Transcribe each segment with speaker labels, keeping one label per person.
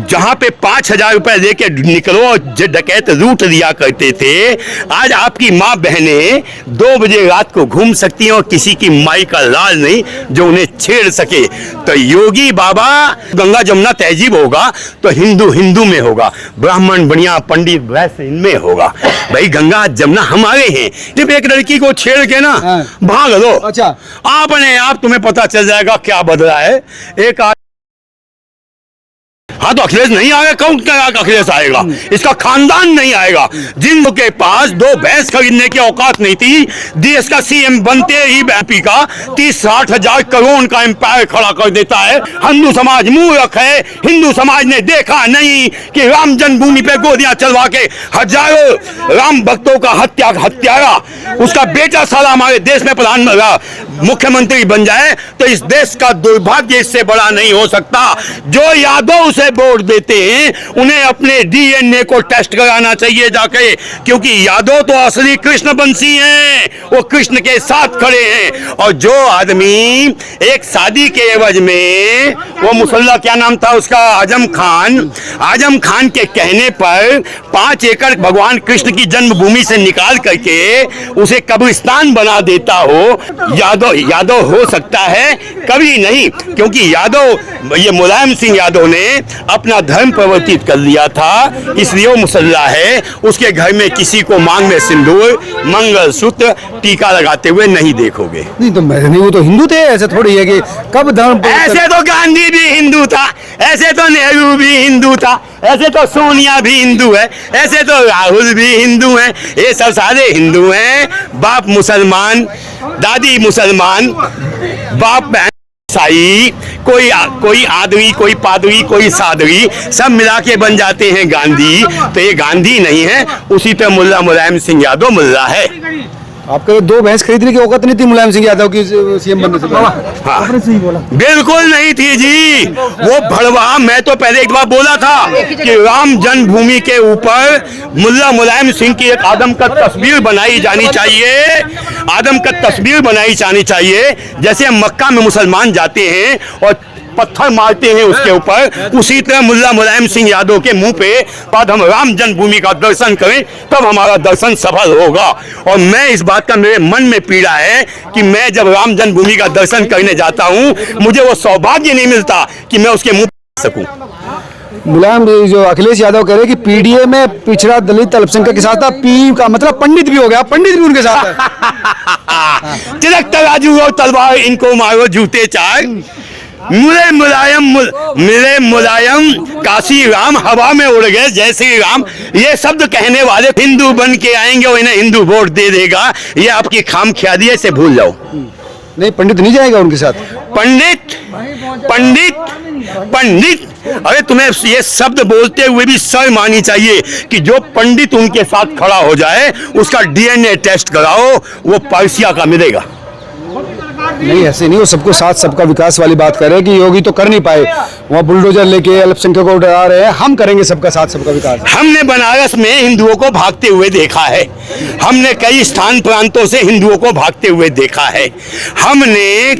Speaker 1: जहां पे 5,000 रुपए लेके निकलो और डकैत लूट लिया करते थे, आज आपकी माँ बहनें 2 बजे रात को घूम सकती हैं और किसी की माई का लाल नहीं जो उन्हें छेड़ सके। तो योगी बाबा, गंगा जमुना तहजीब होगा तो हिंदू हिंदू में होगा, ब्राह्मण बनिया पंडित वैश्य इनमें होगा। भाई गंगा जमुना हमारे हैं। जब एक लड़की को छेड़ के ना भाग लो,
Speaker 2: अच्छा,
Speaker 1: आपने आप तुम्हें पता चल जाएगा क्या बदला है। एक हाँ तो अखिलेश नहीं आएगा, कौन क्या अखिलेश आएगा? इसका खानदान नहीं आएगा। जिन के पास 2 भैंस खरीदने की औकात नहीं थी, देश का सीएम बनते ही एमपी का 30-60 हजार करोड़ का एम्पायर खड़ा कर देता है। हिंदू समाज मूर्ख है। हिंदू समाज ने देखा नहीं कि राम जन्मभूमि पे गोलियां चलवा के हजारों राम भक्तों का हत्यारा उसका बेटा साला हमारे देश में मुख्यमंत्री बन जाए तो इस देश का दुर्भाग्य इससे बड़ा नहीं हो सकता। जो यादव उसे वोट देते हैं उन्हें अपने डीएनए को टेस्ट कराना चाहिए जाके, क्योंकि यादव तो असली कृष्णवंशी हैं, वो कृष्ण के साथ खड़े हैं। और जो आदमी एक शादी के एवज में, वो मुसल्ला क्या नाम था उसका, आजम खान के कहने पर 5 एकड़ भगवान कृष्ण की जन्मभूमि से निकाल करके उसे कब्रिस्तान बना देता हो, यादव हो सकता है? कभी नहीं, क्योंकि यादव, ये मुलायम सिंह यादव ने अपना धर्म परिवर्तित कर लिया था, इसलिए वो मुसल्ला है। उसके घर में किसी को मांग में सिंदूर, मंगलसूत्र, टीका लगाते हुए नहीं देखोगे।
Speaker 2: नहीं तो नहीं, वो तो हिंदू थे, ऐसे थोड़ी है कि कब धर्म।
Speaker 1: ऐसे तो गांधी भी हिंदू था, ऐसे तो नेहरू भी हिंदू था, ऐसे तो सोनिया भी हिंदू है, ऐसे तो राहुल भी हिंदू हैं। ये सब सारे हिंदू हैं। बाप मुसलमान, दादी मुसलमान, बाप बहन ईसाई, कोई आदमी, कोई पादरी, कोई सादरी, सब मिला के बन जाते हैं गांधी। तो ये गांधी नहीं है, उसी तरह मुल्ला मुलायम सिंह यादव मुल्ला है।
Speaker 2: आपके 2 भैंस खरीदने की औकात नहीं थी मुलायम सिंह यादव की सीएम बनने से पहले?
Speaker 1: हाँ, सही बोला। बिल्कुल नहीं थी जी। वो भड़वा, मैं तो पहले एक बार बोला था कि राम जन्मभूमि के ऊपर मुल्ला मुलायम सिंह की एक आदमकद तस्वीर बनाई जानी चाहिए, आदमकद तस्वीर बनाई जानी चाहिए। जैसे मक्का में मुसलमान जाते हैं और पत्थर मारते हैं उसके ऊपर, उसी तरह मुल्ला मुलायम सिंह यादव के मुंह पे बाद हम राम जन्मभूमि का दर्शन करें, तब हमारा दर्शन सफल होगा। और मैं इस बात का मेरे मन में पीड़ा है कि मैं जब राम जन्मभूमि का दर्शन करने जाता हूं, मुझे वो सौभाग्य नहीं मिलता कि मैं उसके मुंह पे सकूं।
Speaker 2: मुलायम जो अखिलेश यादव कह रहे कि पीडीए में पिछड़ा दलित अल्पसंख्यक के साथ था, पी का मतलब पंडित भी हो गया, पंडित भी उनके साथ है।
Speaker 1: तिलक तराजू और तलवार इनको मारो जूते चार, मिले मुलायम काशी राम हवा में उड़ गए जय श्री राम। ये शब्द कहने वाले हिंदू बन के आएंगे और इन्हें हिंदू वोट दे देगा, ये आपकी खाम ख्याली है, इसे भूल जाओ।
Speaker 2: नहीं, पंडित नहीं जाएगा उनके साथ।
Speaker 1: पंडित, अरे तुम्हें ये शब्द बोलते हुए भी शर्म आनी चाहिए कि जो पंडित उनके साथ खड़ा हो जाए उसका डीएनए टेस्ट कराओ, वो पर्सिया का मिलेगा।
Speaker 2: नहीं, ऐसे नहीं, वो सबको साथ सबका विकास वाली बात कर रहे हैं कि योगी तो कर नहीं पाए, वहाँ बुलडोजर लेके अल्पसंख्यकों को डरा रहे हैं, हम करेंगे सबका साथ सबका विकास।
Speaker 1: हमने बनारस में हिंदुओं को भागते हुए देखा है, हमने कई स्थान प्रांतों से हिंदुओं को भागते हुए देखा है, हमने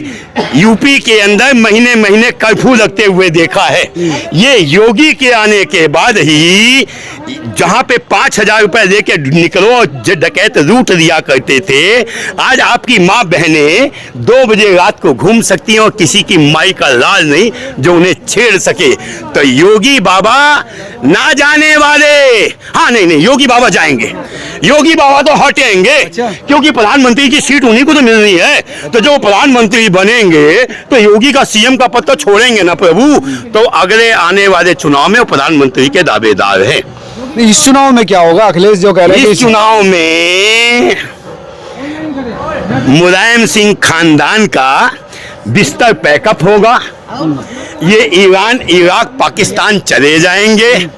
Speaker 1: यूपी के अंदर महीने महीने कर्फ्यू लगते हुए देखा है। ये योगी के आने के बाद ही जहां पे 5,000 रुपए लेके निकलो और डकैत लूट लिया करते थे, आज आपकी माँ बहनें 2 बजे रात को घूम सकती हैं और किसी की माई का लाल नहीं जो उन्हें छेड़ सके। तो योगी बाबा ना जाने वाले, हाँ नहीं, योगी बाबा जाएंगे, योगी बाबा तो हटेंगे, क्योंकि प्रधानमंत्री की सीट उन्हीं को तो मिलनी है। तो जो प्रधानमंत्री बनेंगे तो योगी का सीएम का पद तो छोड़ेंगे ना प्रभु। तो अगले आने वाले चुनाव में वो प्रधानमंत्री के दावेदार हैं।
Speaker 2: इस चुनाव में क्या होगा? अखिलेश जो कह रहे हैं
Speaker 1: इस चुनाव में मुलायम सिंह खानदान का बिस्तर पैकअप होगा, ये ईरान, इराक, पाकिस्तान चले जाएंगे,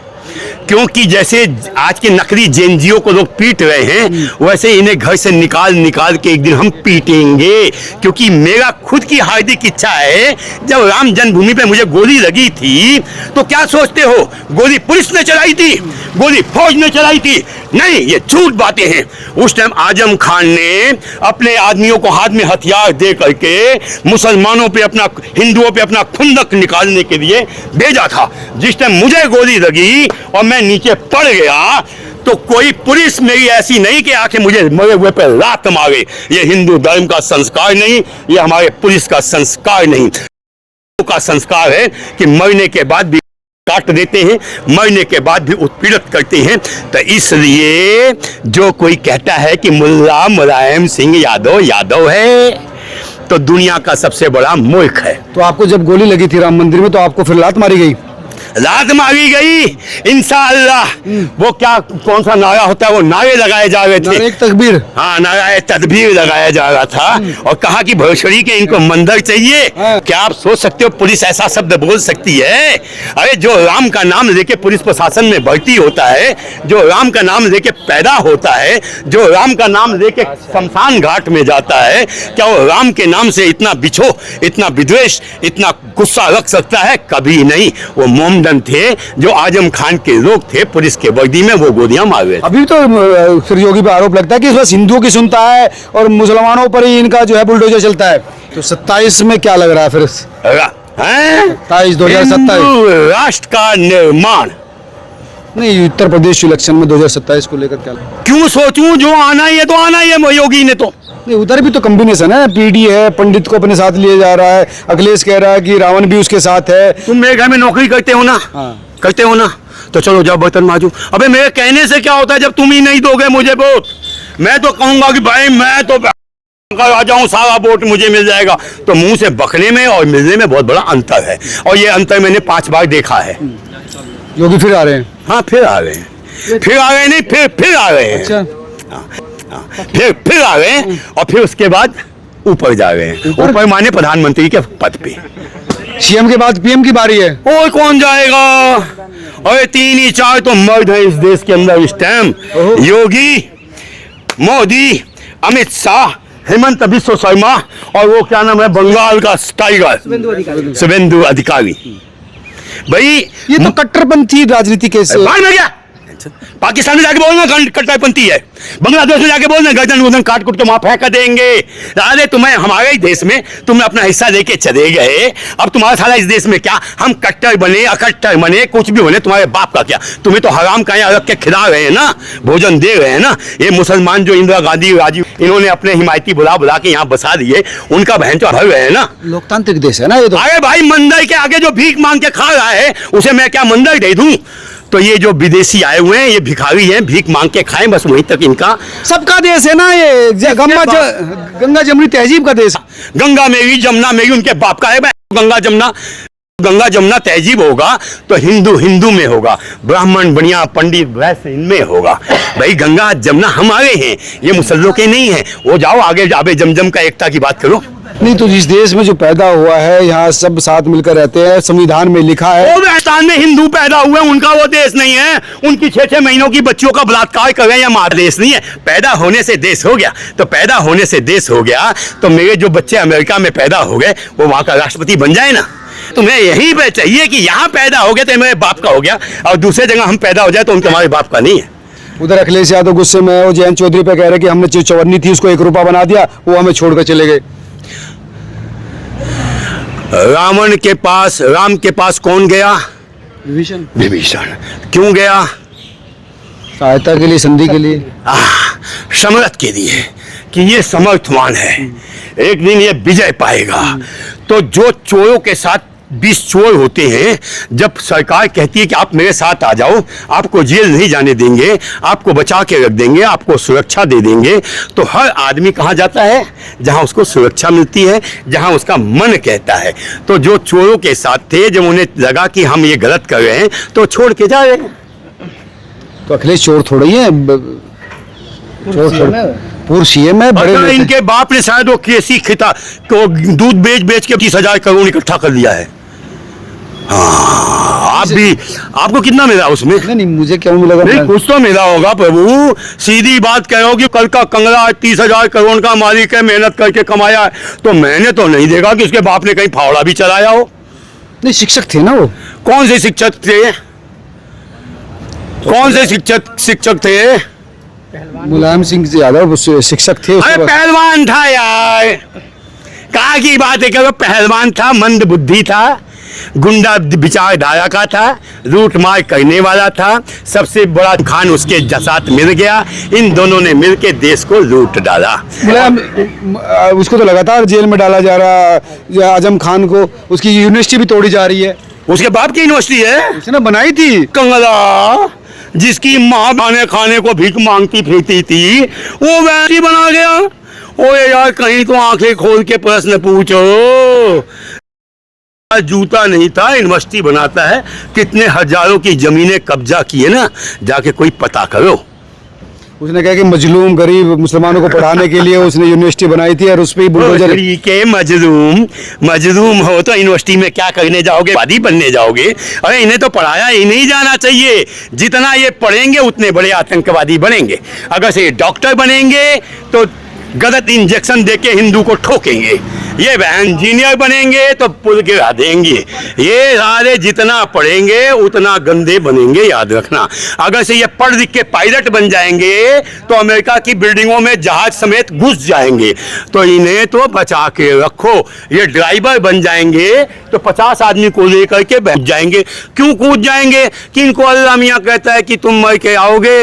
Speaker 1: क्योंकि जैसे आज के नकली जेएनजीओ को लोग पीट रहे हैं, वैसे इन्हें घर से निकाल के एक दिन हम पीटेंगे। क्योंकि मेरा खुद की हार्दिक इच्छा है, जब राम जन्मभूमि पे मुझे गोली लगी थी तो क्या सोचते हो, गोली पुलिस ने चलाई थी, गोली फौज ने चलाई थी, नहीं, ये झूठ बातें हैं। उस टाइम आजम खान ने अपने आदमियों को हाथ में हथियार दे करके मुसलमानों पे अपना, हिंदुओं पे अपना खुंदक निकालने के लिए भेजा था। जिस टाइम मुझे गोली लगी और मैं नीचे पड़ गया तो कोई पुलिस मेरी ऐसी नहीं कि आके मुझे मरे हुए पे लात मारे। ये हिंदू धर्म का संस्कार नहीं, ये हमारे पुलिस का संस्कार नहीं। का संस्कार है कि मरने के बाद भी काट देते हैं, मरने के बाद भी उत्पीड़ित करते हैं। तो इसलिए जो कोई कहता है कि मुल्ला मुलायम सिंह यादव यादव है तो दुनिया का सबसे बड़ा मूर्ख है।
Speaker 2: तो आपको जब गोली लगी थी राम मंदिर में तो आपको फिर लात मारी गई?
Speaker 1: लात मारी गई इंशाअल्लाह। वो क्या, कौन सा नारा होता है, वो नारे लगाए जा रहे थे,
Speaker 2: एक तकबीर।
Speaker 1: हाँ, नारा तदबीर लगाया जा रहा था और कहा कि भोसड़ी के इनको मंदिर चाहिए। क्या आप सोच सकते हो पुलिस ऐसा शब्द बोल सकती है? अरे जो राम का नाम लेके पुलिस प्रशासन में भर्ती होता है, जो राम का नाम लेके पैदा होता है, जो राम का नाम लेके शमशान घाट में जाता है, क्या वो राम के नाम से इतना बिछो, इतना विद्वेष, इतना गुस्सा रख सकता है? कभी नहीं। वो मोमडन थे जो आजम खान के लोग थे, पुलिस के वर्दी में वो गोलियां मार रहे थे।
Speaker 2: अभी तो फिर योगी पे आरोप लगता है कि इस बस हिंदुओं की सुनता है और मुसलमानों पर ही इनका जो है बुलडोजर चलता है। तो 27 में क्या लग रहा है फिर? 2027
Speaker 1: हिंदू राष्ट्र का निर्माण।
Speaker 2: नहीं, उत्तर प्रदेश इलेक्शन में 2027 को लेकर क्या?
Speaker 1: क्यों सोचूं? जो आना ही है तो आना ही है योगी ने तो।
Speaker 2: नहीं, उधर भी तो कॉम्बिनेशन है, पीडी है, पंडित को अपने साथ लिए जा रहा है, अखिलेश कह रहा है कि रावण भी उसके साथ है।
Speaker 1: तुम मेरे घर में नौकरी करते हो ना?
Speaker 2: हाँ।
Speaker 1: करते हो ना, तो चलो जाओ बर्तन मांजो। अबे मेरे कहने से क्या होता है जब तुम ही नहीं दोगे मुझे वोट? मैं तो कहूंगा कि भाई मैं तो आ जाऊं, सारा वोट मुझे मिल जाएगा। तो मुंह से बकने में और मिलने में बहुत बड़ा अंतर है, और ये अंतर मैंने 5 बार देखा है।
Speaker 2: योगी फिर आ रहे हैं?
Speaker 1: हाँ, फिर आ रहे हैं, फिर आ रहे नहीं, फिर आ रहे हैं।
Speaker 2: अच्छा,
Speaker 1: फिर आ गए और फिर उसके बाद ऊपर जा गए हैं। ऊपर माने प्रधानमंत्री के पद पे।
Speaker 2: सीएम के बाद पीएम की बारी है।
Speaker 1: और कौन जाएगा? अरे 3 ही 4 तो मर्द हैं इस देश के अंदर इस टाइम। योगी, मोदी, अमित शाह, हेमंत बिश्व शर्मा और वो क्या नाम है बंगाल का टाइगर शुभेंदु अधिकारी। भाई
Speaker 2: ये तो कट्टरपंथी राजनीति के
Speaker 1: बाहर में गया। पाकिस्तान में जाके बोलना कट्टरपंथी है, बांग्लादेश में जाके बोलना गर्दन वर्दन काट कुट के वहां फेंक देंगे। अरे तुम्हें हमारे ही देश में तुमने अपना हिस्सा लेके चले गए, अब तुम्हारा साला इस देश में क्या, हम कट्टर बने अकट्टर बने कुछ भी बने, तुम्हारे बाप का क्या? तुम्हें तो हराम का यहाँ रख के खिला रहे हैं ना, भोजन दे रहे हैं ना। ये मुसलमान जो इंदिरा गांधी राजीव इन्होंने अपने हिमायती बुला बुला के यहाँ बसा दिए, उनका बहन तो भर रहे हैं ना।
Speaker 2: लोकतांत्रिक देश है ना ये तो।
Speaker 1: अरे भाई मंदिर के आगे जो भीख मांग के खा रहा है उसे मैं क्या मंदिर दे दूं? तो ये जो विदेशी आए हुए हैं ये भिखारी हैं, भीख मांग के खाएं, बस वहीं तक इनका।
Speaker 2: सबका देश है ना ये, गंगा जमुनी तहजीब का देश।
Speaker 1: गंगा मेरी जमुना मेरी उनके बाप का है। गंगा जमुना तहजीब होगा तो हिंदू हिंदू में होगा, ब्राह्मण बढ़िया पंडित वैश्य इनमें होगा। भाई गंगा जमुना हमारे हैं, ये मुसल्लों के नहीं है। वो जाओ आगे जाबे जमजम का एकता की बात करो।
Speaker 2: नहीं तो इस देश में जो पैदा हुआ है, यहाँ सब साथ मिलकर रहते हैं, संविधान में लिखा है।
Speaker 1: वो राजस्थान में हिंदू पैदा हुए, उनका वो देश नहीं है। उनकी 6-6 महीनों की बच्चियों का बलात्कार कर रहे हैं, मार देश नहीं है। पैदा होने से देश हो गया, तो पैदा होने से देश हो गया तो मेरे जो बच्चे अमेरिका में पैदा हो गए वो वहाँ का राष्ट्रपति बन जाए ना। तुम्हें यहीं पे चाहिए कि यहाँ पैदा हो गया तो मेरे बाप का हो गया, और दूसरे जगह हम पैदा हो जाए तो उनके हमारे बाप का नहीं है।
Speaker 2: उधर अखिलेश यादव गुस्से में वो जयंत चौधरी पे कह रहे कि हमने जो चवन्नी थी उसको 1 रुपया बना दिया, वो हमें छोड़कर चले गए।
Speaker 1: रावण के पास, राम के पास कौन गया? विभीषण। क्यों गया?
Speaker 2: सहायता के लिए, संधि के लिए,
Speaker 1: समर्थ के लिए कि ये समर्थवान है, एक दिन ये विजय पाएगा। तो जो चोरों के साथ 20 चोर होते हैं, जब सरकार कहती है कि आप मेरे साथ आ जाओ, आपको जेल नहीं जाने देंगे, आपको बचा के रख देंगे, आपको सुरक्षा दे देंगे, तो हर आदमी कहाँ जाता है? जहाँ उसको सुरक्षा मिलती है, जहाँ उसका मन कहता है। तो जो चोरों के साथ थे, जब उन्हें लगा कि हम ये गलत कर रहे हैं तो छोड़ के जा रहे हैं।
Speaker 2: तो अखिलेश चोर थोड़ा ही है, पूर्व सीएम है, बड़े
Speaker 1: इनके बाप ने शायद वो केसी खिता को दूध बेच बेच के 30,000 करोड़ इकट्ठा कर लिया है। हाँ, आप भी, आपको कितना मिला उसमें?
Speaker 2: नहीं, मुझे क्या मिला?
Speaker 1: नहीं, कुछ तो मिला होगा प्रभु। सीधी बात कह रहा हूँ कि कल का कंगला 30,000 करोड़ का मालिक है, मेहनत करके कमाया है, तो मैंने तो नहीं देखा कि उसके बाप ने कहीं फावड़ा भी चलाया हो।
Speaker 2: नहीं, शिक्षक थे ना वो।
Speaker 1: कौन से शिक्षक थे? कौन से शिक्षक थे?
Speaker 2: मुलायम सिंह यादव शिक्षक थे
Speaker 1: अरे पहलवान था यार, कहा की बात है, कि पहलवान था, मंद बुद्धि था, गुंडा विचारधारा का था, लूट मार करने वाला था, सबसे बड़ा खान उसके साथ मिल गया, इन दोनों ने मिलके देश को लूट डाला।
Speaker 2: मुलायम उसको तो लगातार जेल में डाला जा रहा, आजम खान को, उसकी यूनिवर्सिटी भी तोड़ी जा रही है।
Speaker 1: उसके बाप की यूनिवर्सिटी है,
Speaker 2: उसने बनाई थी।
Speaker 1: कंगला, जिसकी माँ खाने खाने को भीख मांगती फिरती थी, वो वैसी बना गया। ओए यार, कहीं तो आंखें खोल के प्रश्न पूछो। जूता नहीं था, यूनिवर्सिटी बनाता है, कितने हजारों की जमीनें कब्जा की है ना, जाके कोई पता करो।
Speaker 2: उसने कहा कि मजलूम गरीब मुसलमानों को पढ़ाने के लिए उसने यूनिवर्सिटी बनाई थी और उस पे ही बुलडोजर।
Speaker 1: के मजलूम हो तो यूनिवर्सिटी में क्या करने जाओगे, वादी बनने जाओगे? अरे इन्हें तो पढ़ाया ही नहीं जाना चाहिए। जितना ये पढ़ेंगे उतने बड़े आतंकवादी बनेंगे। अगर से डॉक्टर बनेंगे तो गलत इंजेक्शन देके हिंदू को ठोकेंगे, ये इंजीनियर बनेंगे तो पुल गिरा देंगे। ये सारे जितना पढ़ेंगे उतना गंदे बनेंगे, याद रखना। अगर से ये पढ़ लिख के पायलट बन जाएंगे तो अमेरिका की बिल्डिंगों में जहाज समेत घुस जाएंगे। तो इन्हें तो बचा के रखो। ये ड्राइवर बन जाएंगे तो 50 आदमी को लेकर के बैठ जाएंगे। क्यों कूद जाएंगे? कि इनको अल्लाह मियाँ कहता है कि तुम मर के आओगे,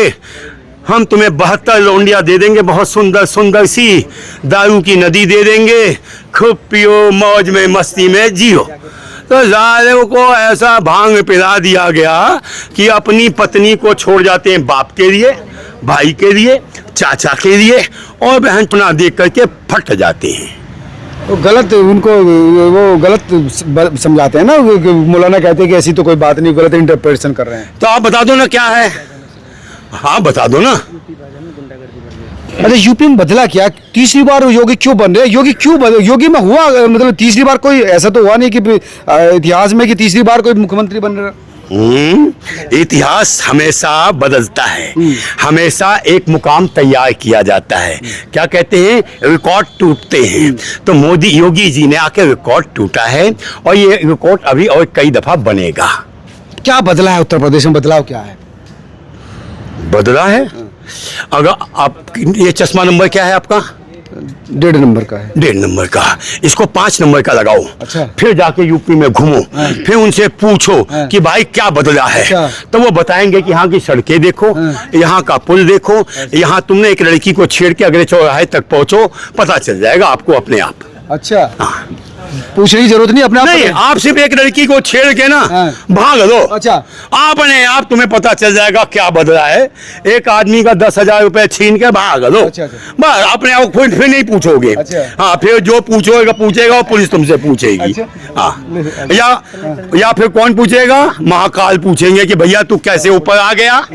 Speaker 1: हम तुम्हें 72 लौंडिया दे देंगे, बहुत सुंदर सुंदर सी, दारू की नदी दे देंगे, खूब पियो, मौज में मस्ती में जियो। तो जालिम को ऐसा भांग पिला दिया गया कि अपनी पत्नी को छोड़ जाते हैं बाप के लिए, भाई के लिए, चाचा के लिए, और बहन पना देख करके फट जाते हैं।
Speaker 2: तो गलत उनको वो गलत समझाते हैं ना, मौलाना कहते हैं कि ऐसी तो कोई बात नहीं, गलत इंटरप्रिटेशन कर रहे हैं।
Speaker 1: तो आप बता दो ना क्या है, हाँ बता दो ना।
Speaker 2: अच्छा, यूपी में बदला क्या? तीसरी बार योगी क्यों बन रहे? योगी क्यों योगी में हुआ, मतलब तीसरी बार कोई ऐसा तो हुआ नहीं कि इतिहास में कि तीसरी बार कोई मुख्यमंत्री बन रहा।
Speaker 1: इतिहास हमेशा बदलता है, हमेशा एक मुकाम तैयार किया जाता है। क्या कहते हैं, रिकॉर्ड टूटते हैं। तो मोदी योगी जी ने आके रिकॉर्ड टूटा है और ये रिकॉर्ड अभी और कई दफा बनेगा।
Speaker 2: क्या बदला है उत्तर प्रदेश में? बदलाव क्या है?
Speaker 1: बदला है, अगर आप, ये चश्मा नंबर क्या है आपका?
Speaker 2: 1.5 नंबर का है।
Speaker 1: 1.5 नंबर का, इसको 5 नंबर का लगाओ।
Speaker 2: अच्छा।
Speaker 1: फिर जाके यूपी में घूमो, फिर उनसे पूछो कि भाई क्या बदला है।
Speaker 2: अच्छा।
Speaker 1: तो वो बताएंगे कि यहाँ की सड़कें देखो, यहाँ का पुल देखो, यहाँ तुमने एक लड़की को छेड़ के अगले चौराहे तक पहुंचो, पता चल जाएगा आपको अपने आप।
Speaker 2: अच्छा, पूछने की जरूरत नहीं अपने आप
Speaker 1: नहीं, आप सिर्फ एक लड़की को छेड़ के ना भाग दो।
Speaker 2: अच्छा,
Speaker 1: अपने आप तुम्हें पता चल जाएगा क्या बदला है। एक आदमी का 10,000 रुपए छीन के भाग दो।
Speaker 2: अच्छा।
Speaker 1: बस अपने आप फिर नहीं पूछोगे।
Speaker 2: अच्छा।
Speaker 1: हाँ, फिर जो पूछेगा वो पुलिस तुमसे पूछेगी।
Speaker 2: अच्छा।
Speaker 1: हाँ, या फिर कौन पूछेगा? महाकाल पूछेंगे कि भैया तू कैसे ऊपर आ गया।